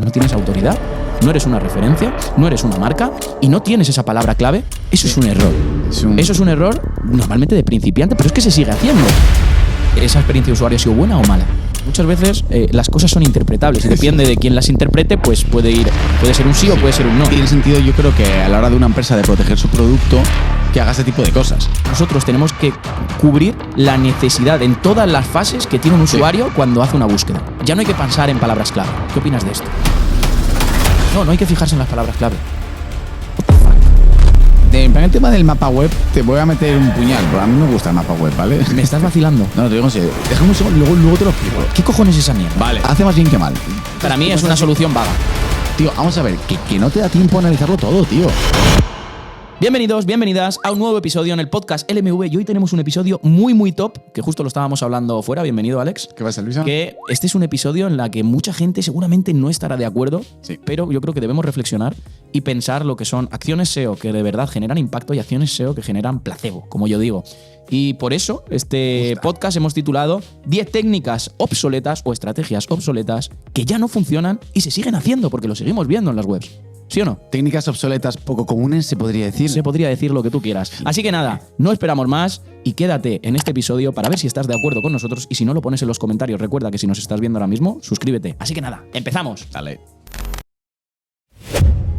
no tienes autoridad, no eres una referencia, no eres una marca y no tienes esa palabra clave, eso es un error. Eso es un error normalmente de principiante, pero es que se sigue haciendo. ¿Esa experiencia de usuario ha sido buena o mala? Muchas veces las cosas son interpretables y depende de quién las interprete, pues puede ser un sí o puede ser un no. Tiene sentido, yo creo que a la hora de una empresa de proteger su producto, que haga ese tipo de cosas. Nosotros tenemos que cubrir la necesidad en todas las fases que tiene un usuario cuando hace una búsqueda. Ya no hay que pensar en palabras clave. ¿Qué opinas de esto? No hay que fijarse en las palabras clave. En plan, el tema del mapa web, te voy a meter un puñal, pero a mí me gusta el mapa web, ¿vale? ¿Me estás vacilando? No, te digo en serio. Déjame un segundo, luego te lo explico. ¿Qué cojones es esa mierda? Vale. Hace más bien que mal. Para mí es una solución vaga. Tío, vamos a ver, que no te da tiempo a analizarlo todo, tío. Bienvenidos, bienvenidas a un nuevo episodio en el podcast LMV y hoy tenemos un episodio muy top, que justo lo estábamos hablando fuera. Bienvenido, Alex. ¿Qué pasa, Luisa? Que este es un episodio en la que mucha gente seguramente no estará de acuerdo, sí, pero yo creo que debemos reflexionar y pensar lo que son acciones SEO que de verdad generan impacto y acciones SEO que generan placebo, como yo digo. Y por eso este podcast hemos titulado 10 técnicas obsoletas o estrategias obsoletas que ya no funcionan y se siguen haciendo porque lo seguimos viendo en las webs. ¿Sí o no? Técnicas obsoletas poco comunes, se podría decir. Se podría decir lo que tú quieras. Así que nada, no esperamos más y quédate en este episodio para ver si estás de acuerdo con nosotros y si no lo pones en los comentarios. Recuerda que si nos estás viendo ahora mismo, suscríbete. Así que nada, empezamos. Dale.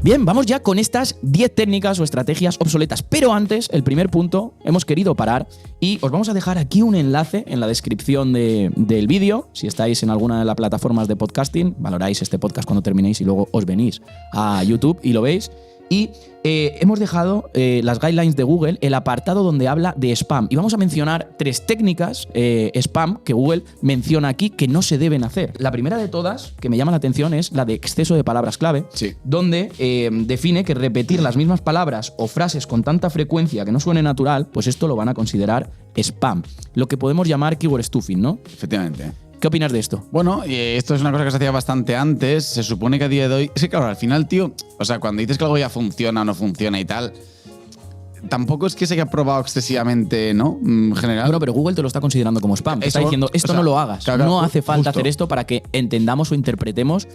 Bien, vamos ya con estas 10 técnicas o estrategias obsoletas. Pero antes, el primer punto, hemos querido parar y os vamos a dejar aquí un enlace en la descripción del vídeo. Si estáis en alguna de las plataformas de podcasting, valoráis este podcast cuando terminéis y luego os venís a YouTube y lo veis. Y hemos dejado las guidelines de Google, el apartado donde habla de spam. Y vamos a mencionar 3 técnicas spam que Google menciona aquí que no se deben hacer. La primera de todas, que me llama la atención, es la de exceso de palabras clave, sí, donde define que repetir las mismas palabras o frases con tanta frecuencia que no suene natural, pues esto lo van a considerar spam. Lo que podemos llamar keyword stuffing, ¿no? Efectivamente. ¿Qué opinas de esto? Bueno, esto es una cosa que se hacía bastante antes. Se supone que a día de hoy... Es que claro, al final, tío, o sea, cuando dices que algo ya funciona o no funciona y tal, tampoco es que se haya probado excesivamente, ¿no? En general. Bueno, pero Google te lo está considerando como spam. Te está diciendo, esto no lo hagas. Claro, no hace falta justo hacer esto para que entendamos o interpretemos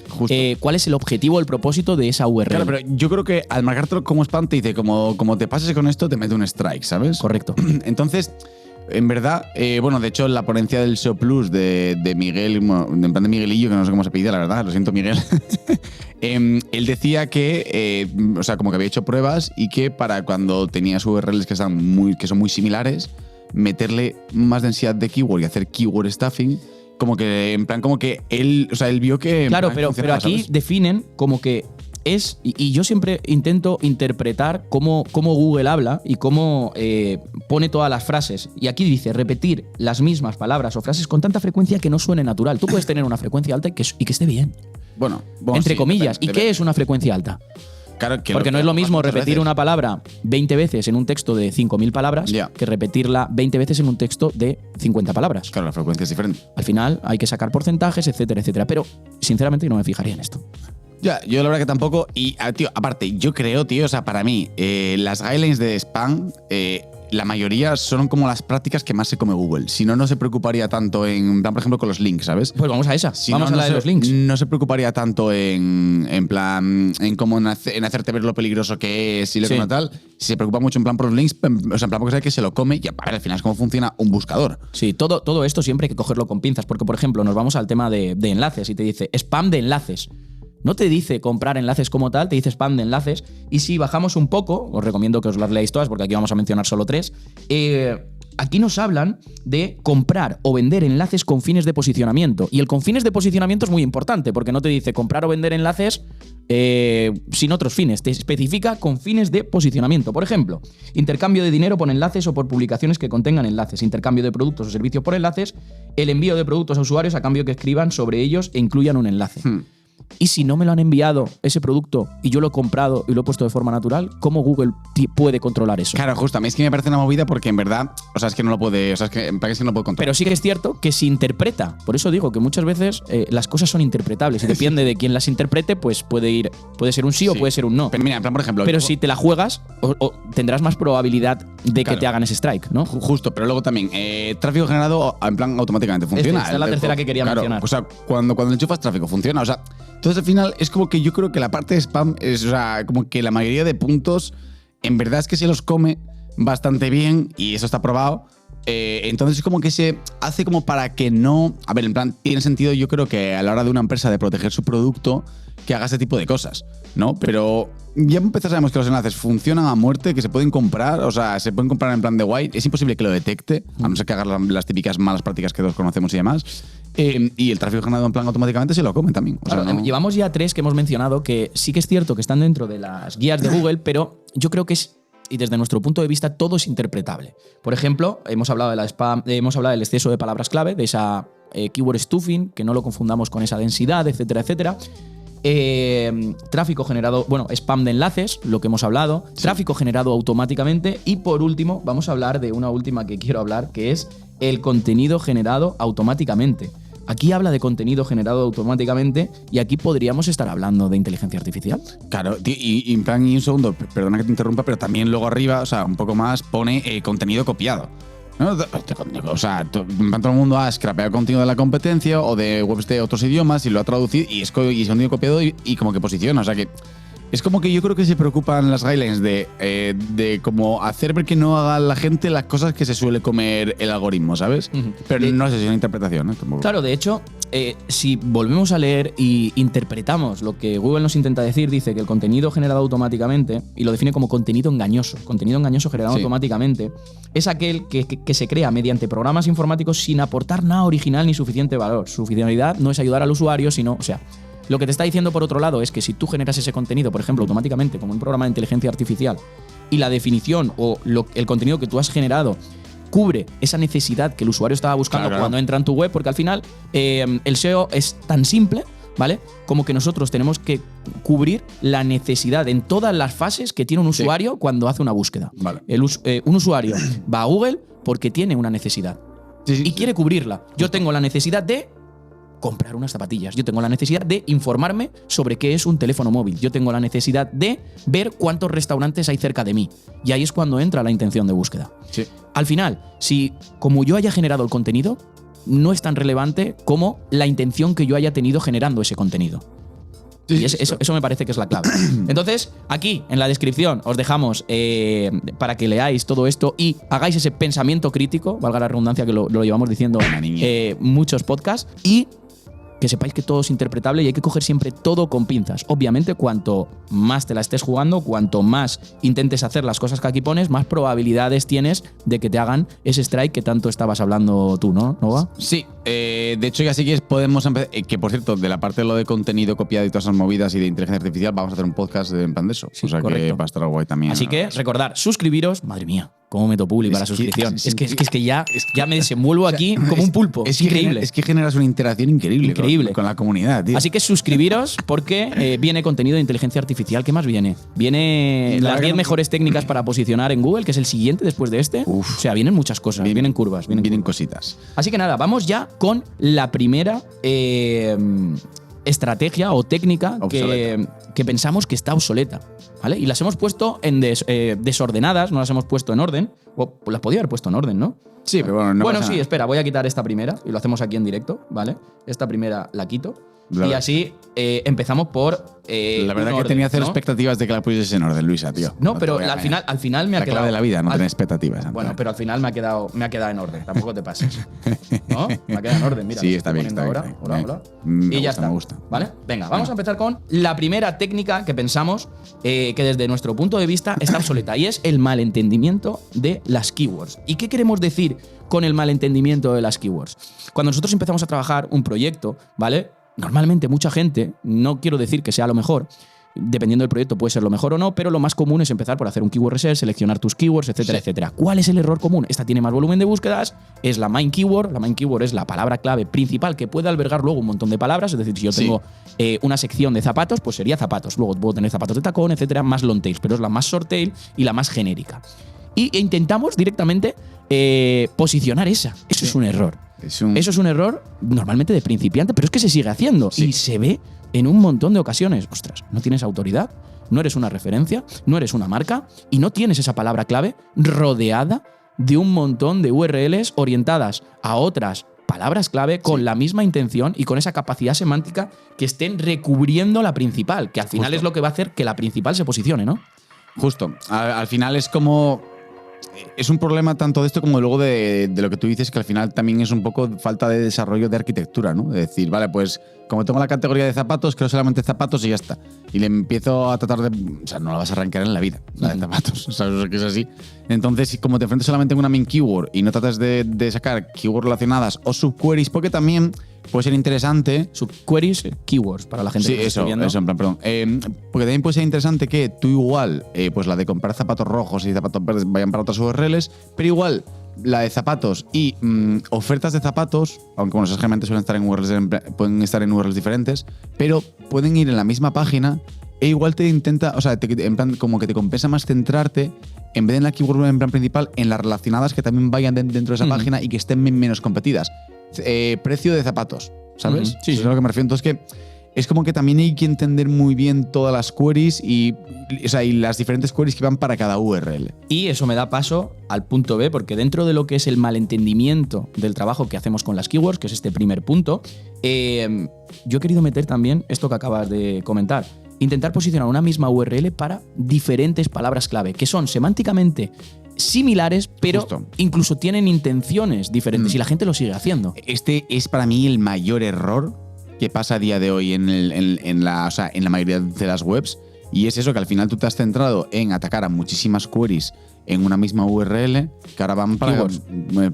cuál es el objetivo o el propósito de esa URL. Claro, pero yo creo que al marcártelo como spam te dice, como te pases con esto, te mete un strike, ¿sabes? Correcto. Entonces... En verdad, bueno, de hecho, la ponencia del SEO Plus de Miguel, bueno, en plan de Miguelillo, que no sé cómo se pide, la verdad, lo siento, Miguel. Él decía que, o sea, como que había hecho pruebas y que para cuando tenías URLs que son muy similares, meterle más densidad de keyword y hacer keyword stuffing, como que, en plan, como que él, o sea, él vio que... Claro, pero aquí ¿sabes? Definen como que es, y yo siempre intento interpretar cómo Google habla y cómo pone todas las frases. Y aquí dice repetir las mismas palabras o frases con tanta frecuencia que no suene natural. Tú puedes tener una frecuencia alta y que esté bien. Bueno entre sí, comillas. ¿Y qué es una frecuencia alta? Claro, que porque no es lo mismo repetir una palabra 20 veces en un texto de 5.000 palabras que repetirla 20 veces en un texto de 50 palabras. Claro, la frecuencia es diferente. Al final hay que sacar porcentajes, etcétera, etcétera. Pero, sinceramente, no me fijaría en esto. Ya, yo la verdad que tampoco. Y, tío, aparte, yo creo, tío, o sea, para mí, las guidelines de spam, la mayoría son como las prácticas que más se come Google. Si no, no se preocuparía tanto en plan, por ejemplo, con los links, ¿sabes? Pues vamos a esa. Si vamos a la de los links. No se preocuparía tanto en plan, en cómo en hacerte ver lo peligroso que es y lo que no tal. Se preocupa mucho en plan por los links, o sea, en plan porque sabe que se lo come y a ver, al final es cómo funciona un buscador. Sí, todo esto siempre hay que cogerlo con pinzas, porque, por ejemplo, nos vamos al tema de enlaces y te dice spam de enlaces. No te dice comprar enlaces como tal, te dice spam de enlaces. Y si bajamos un poco, os recomiendo que os las leáis todas porque aquí vamos a mencionar solo 3. Aquí nos hablan de comprar o vender enlaces con fines de posicionamiento. Y el con fines de posicionamiento es muy importante porque no te dice comprar o vender enlaces sin otros fines. Te especifica con fines de posicionamiento. Por ejemplo, intercambio de dinero por enlaces o por publicaciones que contengan enlaces. Intercambio de productos o servicios por enlaces. El envío de productos a usuarios a cambio que escriban sobre ellos e incluyan un enlace. Y si no me lo han enviado ese producto y yo lo he comprado y lo he puesto de forma natural, ¿cómo Google puede controlar eso? Claro, justo. A mí es que me parece una movida porque en verdad, o sea, es que no lo puede, o sea, es que no lo puede controlar. Pero sí que es cierto que se interpreta. Por eso digo que muchas veces las cosas son interpretables y depende de quién las interprete, pues puede ser un sí o puede ser un no. Pero mira, en plan, por ejemplo... Pero si te la juegas, tendrás más probabilidad de que te hagan ese strike, ¿no? Justo, pero luego también, tráfico generado en plan automáticamente funciona. Esta es la tercera que quería mencionar. O sea, cuando enchufas tráfico funciona, o sea... Entonces, al final, es como que yo creo que la parte de spam es, o sea, como que la mayoría de puntos, en verdad es que se los come bastante bien y eso está probado. Entonces, es como que se hace como para que no. A ver, en plan, tiene sentido, yo creo que a la hora de una empresa de proteger su producto, que haga ese tipo de cosas, ¿no? Pero ya empezamos, sabemos que los enlaces funcionan a muerte, que se pueden comprar, o sea, se pueden comprar en plan de white. Es imposible que lo detecte, a no ser que haga las típicas malas prácticas que todos conocemos y demás. Y el tráfico generado en plan automáticamente se lo come también. O sea, claro, no. Llevamos ya 3 que hemos mencionado que sí que es cierto que están dentro de las guías de Google, pero yo creo que es, y desde nuestro punto de vista, todo es interpretable. Por ejemplo, hemos hablado de la spam, hemos hablado del exceso de palabras clave, de esa keyword stuffing, que no lo confundamos con esa densidad, etcétera, etcétera. Tráfico generado, bueno, spam de enlaces, lo que hemos hablado, sí. Tráfico generado automáticamente y por último vamos a hablar de una última que quiero hablar, que es el contenido generado automáticamente. Aquí habla de contenido generado automáticamente y aquí podríamos estar hablando de inteligencia artificial. Claro, y en plan, y un segundo, perdona que te interrumpa, pero también luego arriba, o sea, un poco más, pone contenido copiado. ¿No? O sea, todo el mundo ha scrapeado contenido de la competencia o de webs de otros idiomas y lo ha traducido y es contenido copiado y como que posiciona. O sea que es como que yo creo que se preocupan las guidelines de como hacer ver que no haga la gente las cosas que se suele comer el algoritmo, ¿sabes? Pero no sé si es una interpretación, ¿eh? Claro, de hecho, si volvemos a leer y interpretamos lo que Google nos intenta decir, dice que el contenido generado automáticamente, y lo define como contenido engañoso generado automáticamente, es aquel que se crea mediante programas informáticos sin aportar nada original ni suficiente valor. Su finalidad no es ayudar al usuario, sino, o sea, lo que te está diciendo por otro lado es que si tú generas ese contenido, por ejemplo, automáticamente, como un programa de inteligencia artificial, y la definición o el contenido que tú has generado cubre esa necesidad que el usuario estaba buscando cuando entra en tu web, porque al final el SEO es tan simple, ¿vale? Como que nosotros tenemos que cubrir la necesidad en todas las fases que tiene un usuario cuando hace una búsqueda. Vale. Un usuario va a Google porque tiene una necesidad y quiere cubrirla. Yo tengo la necesidad de comprar unas zapatillas. Yo tengo la necesidad de informarme sobre qué es un teléfono móvil. Yo tengo la necesidad de ver cuántos restaurantes hay cerca de mí. Y ahí es cuando entra la intención de búsqueda. Sí. Al final, si como yo haya generado el contenido, no es tan relevante como la intención que yo haya tenido generando ese contenido. Y eso me parece que es la clave. Entonces, aquí en la descripción os dejamos para que leáis todo esto y hagáis ese pensamiento crítico, valga la redundancia que lo llevamos diciendo muchos podcasts, y que sepáis que todo es interpretable y hay que coger siempre todo con pinzas. Obviamente, cuanto más te la estés jugando, cuanto más intentes hacer las cosas que aquí pones, más probabilidades tienes de que te hagan ese strike que tanto estabas hablando tú, ¿no, Nova? Sí, de hecho ya sí que podemos empezar, que por cierto, de la parte de lo de contenido copiado y todas esas movidas y de inteligencia artificial, vamos a hacer un podcast en plan de eso. Sí, o sea correcto. Que va a estar guay también. Así que recordar, suscribiros. Madre mía, cómo meto publi para suscripción. Es que ya me desenvuelvo aquí como un pulpo. Es increíble. Es que generas una interacción increíble. Con la comunidad, tío. Así que suscribiros porque viene contenido de inteligencia artificial. ¿Qué más viene? Viene las 10 mejores técnicas para posicionar en Google, que es el siguiente después de este. Uf. O sea, vienen muchas cosas. Vienen curvas. Vienen cositas. Así que nada, vamos ya con la primera estrategia o técnica que pensamos que está obsoleta, ¿vale? Y las hemos puesto en desordenadas, no las hemos puesto en orden. O las podía haber puesto en orden, ¿no? Sí, pero bueno, no Bueno, pasa sí, nada. espera, voy a quitar esta primera y lo hacemos aquí en directo, ¿vale? Esta primera la quito. Y así empezamos por. La verdad que tenía cero expectativas de que la pusieses en orden, Luisa, tío. No, pero al final me ha quedado. La clave de la vida, no tener expectativas. Bueno, pero al final me ha quedado en orden. Tampoco te pases. ¿No? Me ha quedado en orden, mira. Sí, está bien. Hola. Y ya está. Me gusta. ¿Vale? Venga, vamos a empezar con la primera técnica que pensamos que desde nuestro punto de vista está obsoleta y es el malentendimiento de las keywords. ¿Y qué queremos decir con el malentendimiento de las keywords? Cuando nosotros empezamos a trabajar un proyecto, ¿vale? Normalmente mucha gente, no quiero decir que sea lo mejor, dependiendo del proyecto puede ser lo mejor o no, pero lo más común es empezar por hacer un keyword research, seleccionar tus keywords, etcétera, etcétera. ¿Cuál es el error común? Esta tiene más volumen de búsquedas, es la main keyword. La main keyword es la palabra clave principal que puede albergar luego un montón de palabras, es decir, si yo tengo una sección de zapatos, pues sería zapatos. Luego puedo tener zapatos de tacón, etcétera, más long tails, pero es la más short tail y la más genérica. E intentamos directamente posicionar esa. Eso es un error. Eso es un error normalmente de principiante, pero es que se sigue haciendo y se ve en un montón de ocasiones. Ostras, no tienes autoridad, no eres una referencia, no eres una marca y no tienes esa palabra clave rodeada de un montón de URLs orientadas a otras palabras clave con la misma intención y con esa capacidad semántica que estén recubriendo la principal, que al final Justo. es lo que va a hacer que la principal se posicione, ¿no? Justo. Al final es como. Es un problema tanto de esto como luego de lo que tú dices, que al final también es un poco falta de desarrollo de arquitectura, ¿no? De decir, vale, pues como tengo la categoría de zapatos, creo solamente zapatos y ya está. Y le empiezo a tratar de. O sea, no la vas a arrancar en la vida, la de zapatos. ¿Sabes que es así? Entonces, como te enfrentas solamente en una main keyword y no tratas de sacar keywords relacionadas o subqueries, porque también puede ser interesante. Subqueries, keywords, para la gente Sí, que nos esté eso, viendo. en plan, perdón. Porque también puede ser interesante que tú igual, pues la de comprar zapatos rojos y zapatos verdes vayan para otras URLs, pero igual la de zapatos y ofertas de zapatos, aunque bueno, esas generalmente suelen estar en URLs, pueden estar en URLs diferentes, pero pueden ir en la misma página e igual te intenta, o sea, en plan, como que te compensa más centrarte en vez de en la keyword en plan principal, en las relacionadas que también vayan dentro de esa página y que estén menos competidas. Precio de zapatos, ¿sabes? Sí, Eso es a lo que me refiero. Entonces, que es como que también hay que entender muy bien todas las queries y las diferentes queries que van para cada URL. Y eso me da paso al punto B, porque dentro de lo que es el malentendimiento del trabajo que hacemos con las keywords, que es este primer punto, yo he querido meter también esto que acabas de comentar. Intentar posicionar una misma URL para diferentes palabras clave, que son semánticamente similares, pero Justo. incluso tienen intenciones diferentes y la gente lo sigue haciendo. Este es para mí el mayor error que pasa a día de hoy en la mayoría de las webs. Y es eso, que al final tú te has centrado en atacar a muchísimas queries en una misma URL que ahora van para. Keywords.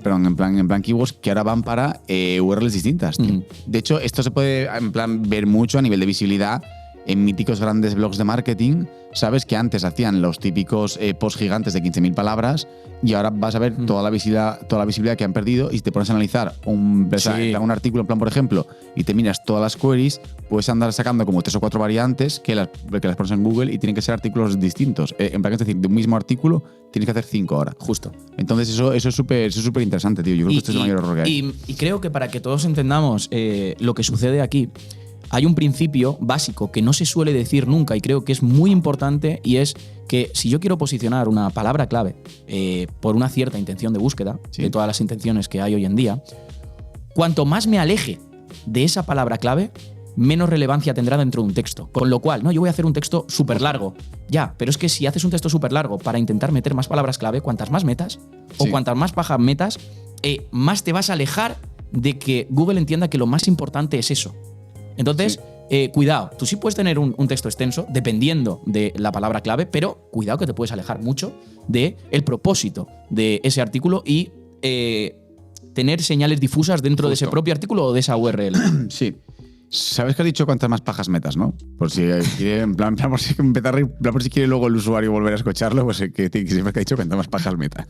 Perdón, en plan keywords que ahora van para URLs distintas, tío. Ujú. De hecho, esto se puede en plan ver mucho a nivel de visibilidad en míticos grandes blogs de marketing. Sabes que antes hacían los típicos posts gigantes de 15.000 palabras y ahora vas a ver toda la visibilidad que han perdido, y si te pones a analizar un artículo, en plan, por ejemplo, y te miras todas las queries, puedes andar sacando como 3 o 4 variantes que las pones en Google y tienen que ser artículos distintos. En plan, es decir, de un mismo artículo tienes que hacer 5 ahora. Justo. Entonces eso es súper interesante, tío. Yo creo que esto es el mayor error que hay. Y creo que para que todos entendamos lo que sucede aquí, hay un principio básico que no se suele decir nunca y creo que es muy importante, y es que si yo quiero posicionar una palabra clave por una cierta intención de búsqueda, Sí. de todas las intenciones que hay hoy en día, cuanto más me aleje de esa palabra clave, menos relevancia tendrá dentro de un texto. Con lo cual, no, yo voy a hacer un texto súper largo. Ya, pero es que si haces un texto súper largo para intentar meter más palabras clave, cuantas más metas o Sí. cuantas más pajas metas, más te vas a alejar de que Google entienda que lo más importante es eso. Entonces, cuidado, tú sí puedes tener un texto extenso dependiendo de la palabra clave, pero cuidado que te puedes alejar mucho del propósito de ese artículo y tener señales difusas dentro de ese Justo. propio artículo o de esa URL. Sí. ¿Sabes que has dicho cuántas más pajas metas, no? Por si quiere, en plan por si empezar, en plan por si quiere luego el usuario volver a escucharlo, pues que siempre que ha dicho cuántas más pajas meta.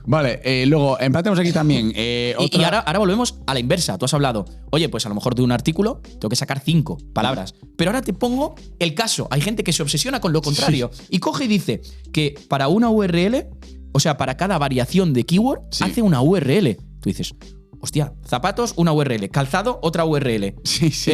Vale, luego, en plan tenemos aquí también Y ahora volvemos a la inversa. Tú has hablado, oye, pues a lo mejor de un artículo tengo que sacar 5 palabras. Pero ahora te pongo el caso. Hay gente que se obsesiona con lo contrario y coge y dice que para una URL, o sea, para cada variación de keyword, Sí. hace una URL. Tú dices, hostia, zapatos, una URL. Calzado, otra URL. Sí, sí.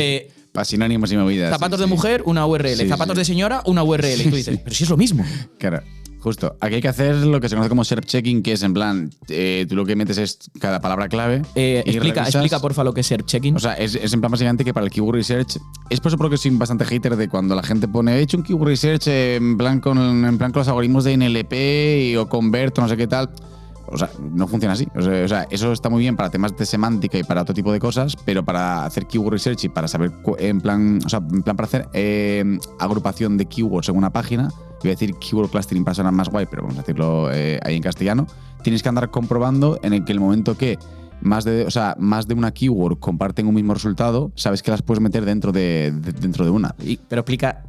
Para sinónimos y movidas. Zapatos sí, de sí. mujer, una URL. Sí, Zapatos sí. de señora, una URL. Y tú dices, pero si es lo mismo. Claro, justo. Aquí hay que hacer lo que se conoce como SERP checking, que es en plan, tú lo que metes es cada palabra clave. y Explica, revisas. porfa, lo que es SERP checking. O sea, es en plan básicamente que para el keyword research, es por eso porque soy bastante hater de cuando la gente pone, he hecho un keyword research en plan con los algoritmos de NLP o Converto, no sé qué tal. O sea, no funciona así. O sea, eso está muy bien para temas de semántica y para otro tipo de cosas, pero para hacer keyword research y para saber en plan para hacer agrupación de keywords en una página, voy a decir keyword clustering para sonar más guay, pero vamos a decirlo ahí en castellano, tienes que andar comprobando en el momento que más de una keyword comparten un mismo resultado, sabes que las puedes meter dentro de una. Pero explica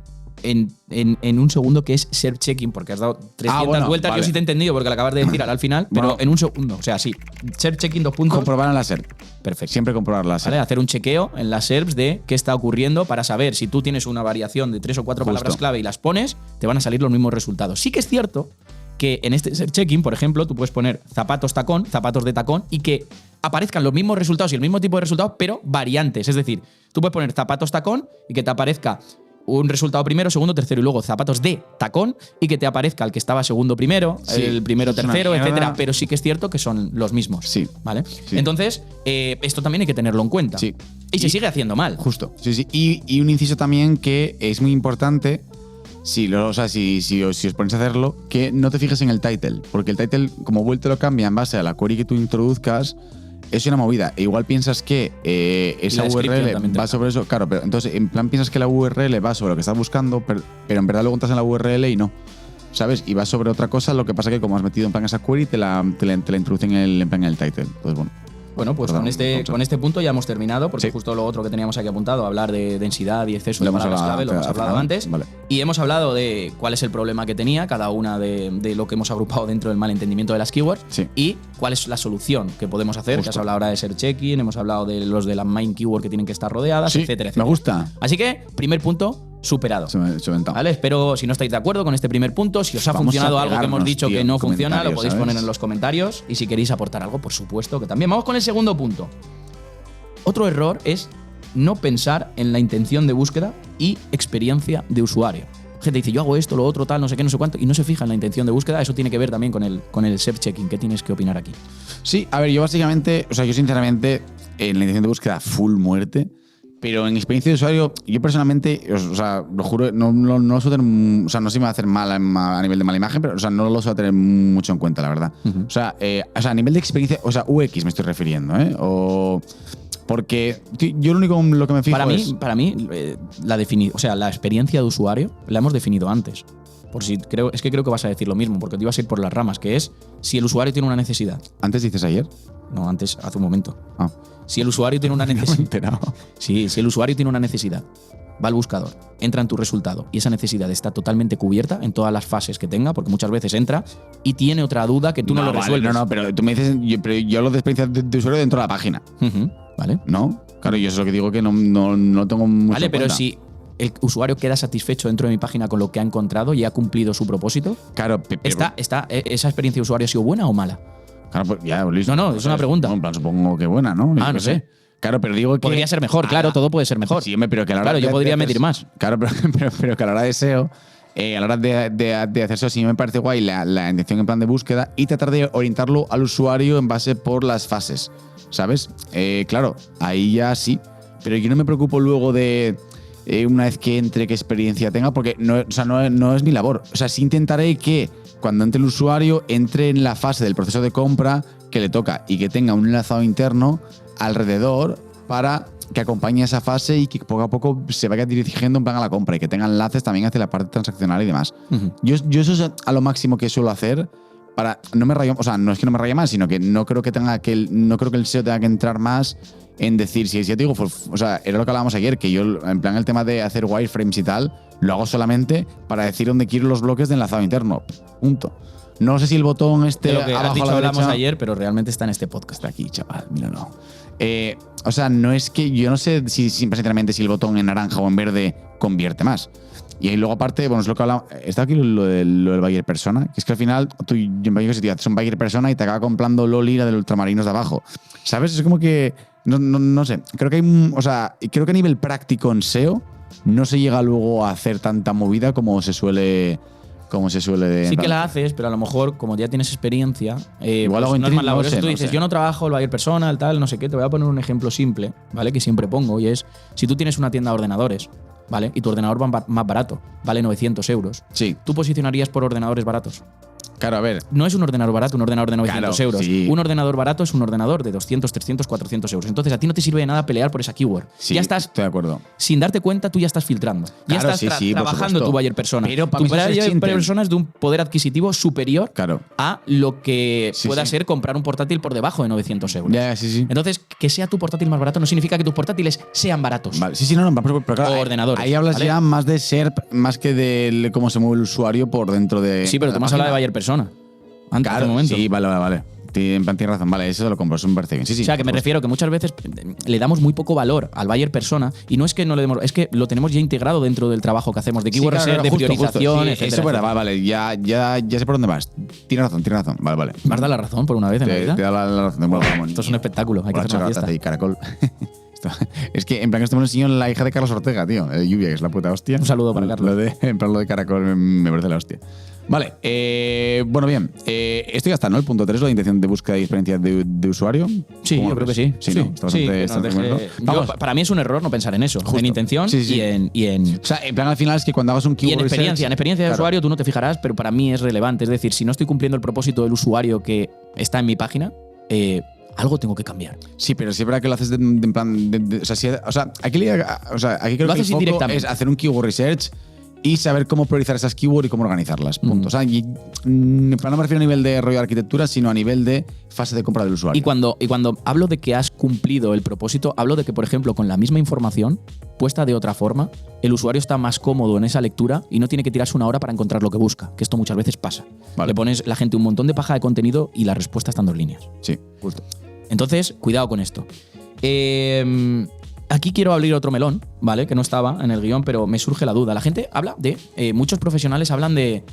en un segundo qué es SERP checking, porque has dado 300 bueno, vueltas. vale. Yo sí te he entendido porque lo acabas de decir al final, pero Bueno. en un segundo. O sea, sí. SERP checking 2 puntos. Comprobar en la SERP. Perfecto. Siempre comprobar la SERP. ¿Vale? Hacer un chequeo en las SERPs de qué está ocurriendo para saber si tú tienes una variación de 3 o 4 Justo. palabras clave y las pones, te van a salir los mismos resultados. Sí que es cierto que en este SERP checking, por ejemplo, tú puedes poner zapatos tacón, zapatos de tacón y que aparezcan los mismos resultados y el mismo tipo de resultados, pero variantes. Es decir, tú puedes poner zapatos tacón y que te aparezca un resultado primero, segundo, tercero y luego zapatos de tacón y que te aparezca el que estaba segundo primero, el primero es una tercero, mierda. etcétera. Pero sí que es cierto que son los mismos. Sí. ¿Vale? Sí. Entonces, esto también hay que tenerlo en cuenta. Sí. Y se sigue haciendo mal. Justo. Sí, sí. Y un inciso también que es muy importante, si os ponéis a hacerlo, que no te fijes en el title. Porque el title, como vuelto lo cambia en base a la query que tú introduzcas, es una movida. E igual piensas que esa La descripción URL también te va sobre eso. Claro, pero entonces en plan piensas que la URL va sobre lo que estás buscando, pero en verdad luego entras en la URL y no. ¿Sabes? Y va sobre otra cosa, lo que pasa que como has metido en plan esa query, te la introducen en el title. Entonces, bueno. Bueno, pues Perdón, con este punto ya hemos terminado, porque Sí. justo lo otro que teníamos aquí apuntado, hablar de densidad y exceso Lo de hemos palabras hablado clave, lo hemos hablado hace nada. antes. Vale. Y hemos hablado de cuál es el problema que tenía cada una de lo que hemos agrupado dentro del malentendimiento de las keywords Sí. y cuál es la solución que podemos hacer. Justo. Que has hablado ahora de search checking, hemos hablado de los de la main keyword que tienen que estar rodeadas, Sí, etcétera, etcétera. me gusta. Así que, primer punto superado. Se me ha inventado. ¿Vale? Espero, si no estáis de acuerdo con este primer punto, si os ha Vamos funcionado a algo que hemos pegarnos, dicho tío, que no en funciona, lo comentarios, podéis ¿sabes? poner en los comentarios. Y si queréis aportar algo, por supuesto que también. Vamos con el segundo punto. Otro error es no pensar en la intención de búsqueda y experiencia de usuario. Gente dice, yo hago esto, lo otro, tal, no sé qué, no sé cuánto, y no se fija en la intención de búsqueda. Eso tiene que ver también con el search checking. ¿Qué tienes que opinar aquí? Sí, a ver, yo básicamente, o sea, yo sinceramente, en la intención de búsqueda, full muerte. Pero en experiencia de usuario, yo personalmente, o sea, lo juro, no lo suelo tener, o sea, no sé si me va a hacer mal a nivel de mala imagen, pero, o sea, no lo suelo tener mucho en cuenta, la verdad. O sea, a nivel de experiencia, o sea, UX me estoy refiriendo, ¿eh? O porque tío, yo lo único en lo que me fijo Para mí, la experiencia de usuario la hemos definido antes. Creo que vas a decir lo mismo, porque te ibas a ir por las ramas, que es si el usuario tiene una necesidad. ¿Antes dices ayer? No, antes, hace un momento. Ah. Si el usuario tiene una No me he necesidad. enterado. Sí, si el usuario tiene una necesidad, va al buscador, entra en tu resultado y esa necesidad está totalmente cubierta en todas las fases que tenga, porque muchas veces entra y tiene otra duda que tú no lo vale, resuelves. No, pero tú me dices, pero yo hablo de experiencia de usuario dentro de la página, Ujú, ¿vale? ¿no? Claro, yo eso es lo que digo que no tengo mucho Vale, en pero cuenta. si el usuario queda satisfecho dentro de mi página con lo que ha encontrado y ha cumplido su propósito, Claro, ¿esa experiencia de usuario ha sido buena o mala? Claro, pues ya, Luis. No, es una pregunta. En plan, supongo que buena, ¿no? Yo No qué sé. Claro, pero digo que. Podría ser mejor, claro, todo puede ser mejor. Sí, hombre, pero que a la hora Claro, yo podría medir más. Claro, pero que a la hora de SEO, a la hora de hacer SEO, sí me parece guay la intención en plan de búsqueda y tratar de orientarlo al usuario en base por las fases, ¿sabes? Claro, ahí ya sí. Pero yo no me preocupo luego de una vez que entre qué experiencia tenga, porque no es mi labor. O sea, sí intentaré que cuando entre el usuario entre en la fase del proceso de compra que le toca y que tenga un enlazado interno alrededor para que acompañe esa fase y que poco a poco se vaya dirigiendo en plan a la compra y que tenga enlaces también hacia la parte transaccional y demás. Ujú. Yo eso es a lo máximo que suelo hacer para no me rayo, o sea, no es que no me raye más, sino que no creo que el SEO tenga que entrar más en decir, si ya te digo, o sea, era lo que hablábamos ayer, que yo en plan el tema de hacer wireframes y tal, lo hago solamente para decir dónde quiero los bloques de enlazado interno. Punto. No sé si el botón De lo que has abajo dicho a la hablamos derecha, ayer, pero realmente está en este podcast. aquí, chaval, míralo. O sea, no es que yo no sé si sinceramente si el botón en naranja o en verde convierte más. Y ahí luego aparte, bueno, es lo que hablamos. Está aquí lo del buyer persona, que es que al final tú, yo imagino que si haces un buyer persona y te acaba comprando Loli la del ultramarinos de abajo. ¿Sabes? Es como que no sé. Creo que creo que a nivel práctico en SEO no se llega luego a hacer tanta movida como se suele. Sí que la haces, pero a lo mejor, como ya tienes experiencia, Igual hago no es más no laborioso. sé, Tú no dices, sé. yo no trabajo el buyer persona, el tal, no sé qué. Te voy a poner un ejemplo simple, ¿vale? Que siempre pongo, y es, si tú tienes una tienda de ordenadores, ¿vale? Y tu ordenador va más barato, vale 900 euros. Sí, ¿Tú posicionarías por ordenadores baratos? claro, a ver. No es un ordenador barato, un ordenador de 900 Claro, euros. sí. Un ordenador barato es un ordenador de 200, 300, 400 euros. Entonces, a ti no te sirve de nada pelear por esa keyword. Sí, Ya estás, estoy de acuerdo. sin darte cuenta, tú ya estás filtrando. Ya Claro, estás sí, por trabajando supuesto. tu buyer persona. Pero para tu mí eso es buyer chinte. persona es de un poder adquisitivo superior Claro. a lo que Sí, pueda sí. ser comprar un portátil por debajo de 900 euros. Ya, sí. Entonces, que sea tu portátil más barato no significa que tus portátiles sean baratos. Vale, sí, no, pero claro, O ahí- ordenadores, Ahí hablas ¿vale? ya más de SERP, más que de cómo se mueve el usuario por dentro de. Sí, pero la tú me has hablado de página. buyer persona. Antes, hace Claro, un momento. sí, vale. En plan, tienes razón, vale, eso lo compro, eso me parece bien. Sí, O sea, que me pues, refiero que muchas veces le damos muy poco valor al buyer persona y no es que no le demos, es que lo tenemos ya integrado dentro del trabajo que hacemos de sí, keyword claro, research, de justo. priorización, Sí, etcétera. eso es verdad, etcétera. vale, ya sé por dónde vas. Tienes razón, vale. Me has dado la razón por una vez en la Te vida. da la razón. Bueno, vamos, Esto es un espectáculo, hay que hacer borracho, una rata fiesta. y caracol. Es que en plan que esto me lo enseñó la hija de Carlos Ortega, tío. Lluvia, que es la puta hostia. Un saludo para Carlos. En plan lo de Caracol me parece la hostia. Vale, bueno, bien. Esto ya está, ¿no? El punto 3, la intención de búsqueda y experiencia de usuario. Sí, yo creo que sí. Sí, ¿no? Está bastante para mí es un error no pensar en eso. Justo. En intención y en... O sea, en plan al final es que cuando hagas un keyword y en experiencia, research, de usuario tú no te fijarás, pero para mí es relevante. Es decir, si no estoy cumpliendo el propósito del usuario que está en mi página, algo tengo que cambiar. Sí, pero sí es verdad que lo haces en plan... aquí creo que el foco es hacer un keyword research y saber cómo priorizar esas keywords y cómo organizarlas. Punto. O sea, no me refiero a nivel de rollo de arquitectura, sino a nivel de fase de compra del usuario. Y cuando hablo de que has cumplido el propósito, hablo de que, por ejemplo, con la misma información, puesta de otra forma, el usuario está más cómodo en esa lectura y no tiene que tirarse una hora para encontrar lo que busca, que esto muchas veces pasa. Vale. Le pones a la gente un montón de paja de contenido y la respuesta está en 2 líneas. Sí, justo. Entonces, cuidado con esto. Aquí quiero abrir otro melón, ¿vale? Que no estaba en el guión, pero me surge la duda. La gente habla de... muchos profesionales hablan de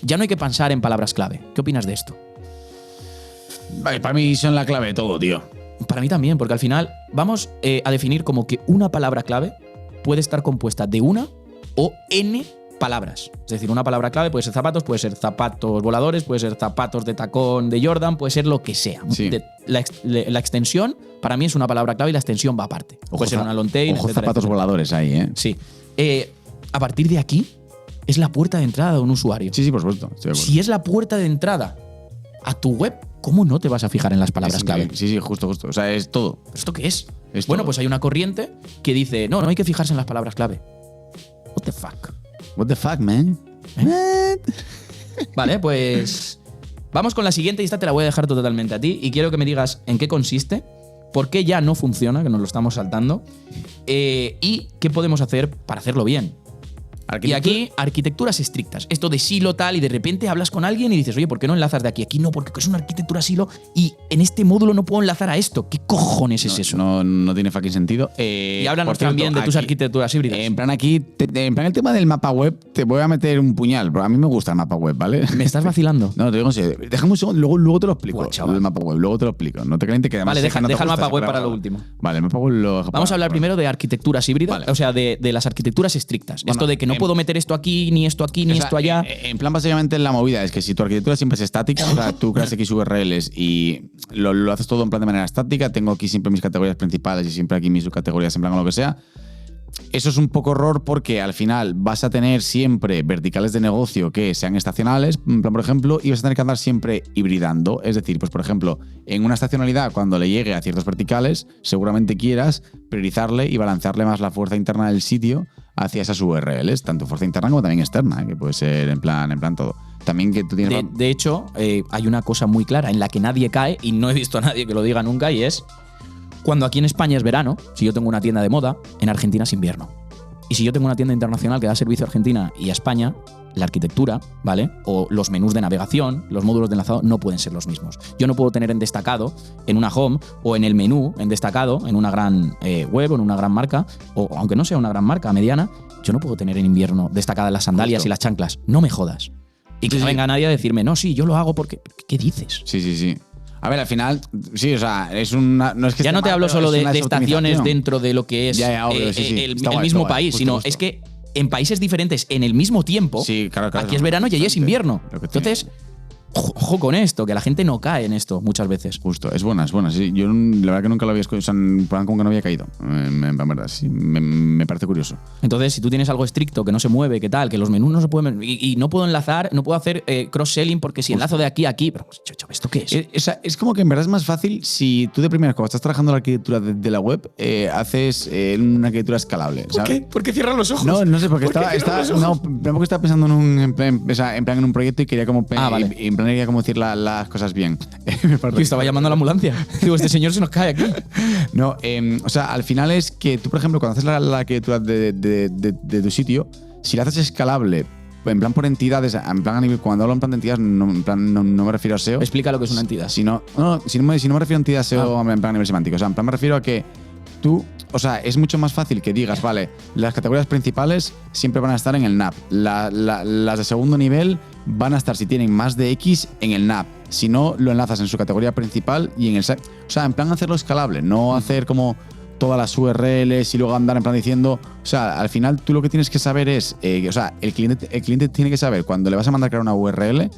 ya no hay que pensar en palabras clave. ¿Qué opinas de esto? Vale, para mí son la clave de todo, tío. Para mí también, porque al final vamos a definir como que una palabra clave puede estar compuesta de una o N palabras. Es decir, una palabra clave puede ser zapatos voladores, puede ser zapatos de tacón de Jordan, puede ser lo que sea. Sí. La extensión, para mí, es una palabra clave y la extensión va aparte. Puede ser una long tail, ojo, zapatos voladores ahí, ¿eh? Sí. A partir de aquí, es la puerta de entrada de un usuario. Sí, por supuesto. Si es la puerta de entrada a tu web, ¿cómo no te vas a fijar en las palabras clave? Sí, justo. O sea, es todo. ¿Esto qué es? Bueno, pues hay una corriente que dice, no hay que fijarse en las palabras clave. What the fuck? What the fuck, man? Vale, pues vamos con la siguiente y esta te la voy a dejar totalmente a ti y quiero que me digas en qué consiste, por qué ya no funciona, que nos lo estamos saltando, y qué podemos hacer para hacerlo bien. Y aquí, arquitecturas estrictas. Esto de silo tal y de repente hablas con alguien y dices, oye, ¿por qué no enlazas de aquí? Aquí no, porque es una arquitectura silo y en este módulo no puedo enlazar a esto. ¿Qué cojones es eso? No tiene fucking sentido. Y háblanos también de tus arquitecturas híbridas. En plan el tema del mapa web, te voy a meter un puñal, pero a mí me gusta el mapa web, ¿vale? ¿Me estás vacilando? No, te digo en serio. Déjame un segundo, luego te lo explico. Buah, el mapa web, luego te lo explico. No te calientes que además... Vale, deja el mapa web para lo último. Vale, el mapa web lo... Vamos a hablar primero de arquitecturas híbridas, vale. O sea, de las arquitecturas estrictas. Bueno, esto de que no puedo meter esto aquí, ni esto aquí, ni esto allá. En plan, básicamente la movida es que si tu arquitectura siempre es estática, o sea, tú creas X URLs y lo haces todo en plan de manera estática, tengo aquí siempre mis categorías principales y siempre aquí mis subcategorías en plan o lo que sea. Eso es un poco error porque al final vas a tener siempre verticales de negocio que sean estacionales, en plan, por ejemplo, y vas a tener que andar siempre hibridando. Es decir, pues por ejemplo, en una estacionalidad, cuando le llegue a ciertos verticales, seguramente quieras priorizarle y balancearle más la fuerza interna del sitio hacia esas URLs, tanto fuerza interna como también externa, que puede ser en plan todo. También que tú tienes... De hecho, hay una cosa muy clara en la que nadie cae, y no he visto a nadie que lo diga nunca, y es... Cuando aquí en España es verano, si yo tengo una tienda de moda, en Argentina es invierno. Y si yo tengo una tienda internacional que da servicio a Argentina y a España, la arquitectura, ¿vale? O los menús de navegación, los módulos de enlazado no pueden ser los mismos. Yo no puedo tener en destacado, en una home, o en el menú en destacado, en una gran web o en una gran marca, o aunque no sea una gran marca, mediana, yo no puedo tener en invierno destacadas las sandalias y las chanclas. No me jodas. Y que no venga nadie a decirme, no, sí, yo lo hago porque... ¿Qué dices? Sí. A ver, al final, sí, o sea, es una... No es que ya no te hablo solo de estaciones dentro de lo que es obvio, el mismo país, sino es que en países diferentes, en el mismo tiempo, sí, claro, aquí es verano y allí es invierno. Entonces, ojo con esto, que la gente no cae en esto muchas veces. Justo, es buena. Sí. Yo la verdad que nunca lo había escuchado, o sea, como que no había caído. En verdad, sí, me parece curioso. Entonces, si tú tienes algo estricto, que no se mueve, que tal, que los menús no se pueden... Y no puedo enlazar, no puedo hacer cross-selling porque si enlazo de aquí a aquí... Pero, ¿esto qué es? Es como que en verdad es más fácil si tú de primeras, cuando estás trabajando la arquitectura de la web, haces una arquitectura escalable, ¿sabes? ¿Por qué cierran los ojos? No sé, porque estaba pensando en un proyecto y quería como... vale. En plan quería como decir las cosas bien. Estaba llamando a la ambulancia. Digo, este señor se nos cae aquí. No, o sea, al final es que tú, por ejemplo, cuando haces la arquitectura de tu sitio, si la haces escalable, en plan por entidades, en plan a nivel, cuando hablo en plan de entidades, no me refiero a SEO. Explica lo que es una entidad. Si no me refiero a entidad SEO en plan a nivel semántico. O sea, en plan me refiero a que tú... O sea, es mucho más fácil que digas, vale, las categorías principales siempre van a estar en el NAP. Las de segundo nivel van a estar, si tienen más de X, en el NAP. Si no, lo enlazas en su categoría principal y en el... O sea, en plan hacerlo escalable, no hacer como todas las URLs y luego andar en plan diciendo, o sea, al final tú lo que tienes que saber es, o sea, el cliente tiene que saber cuando le vas a mandar crear una URL,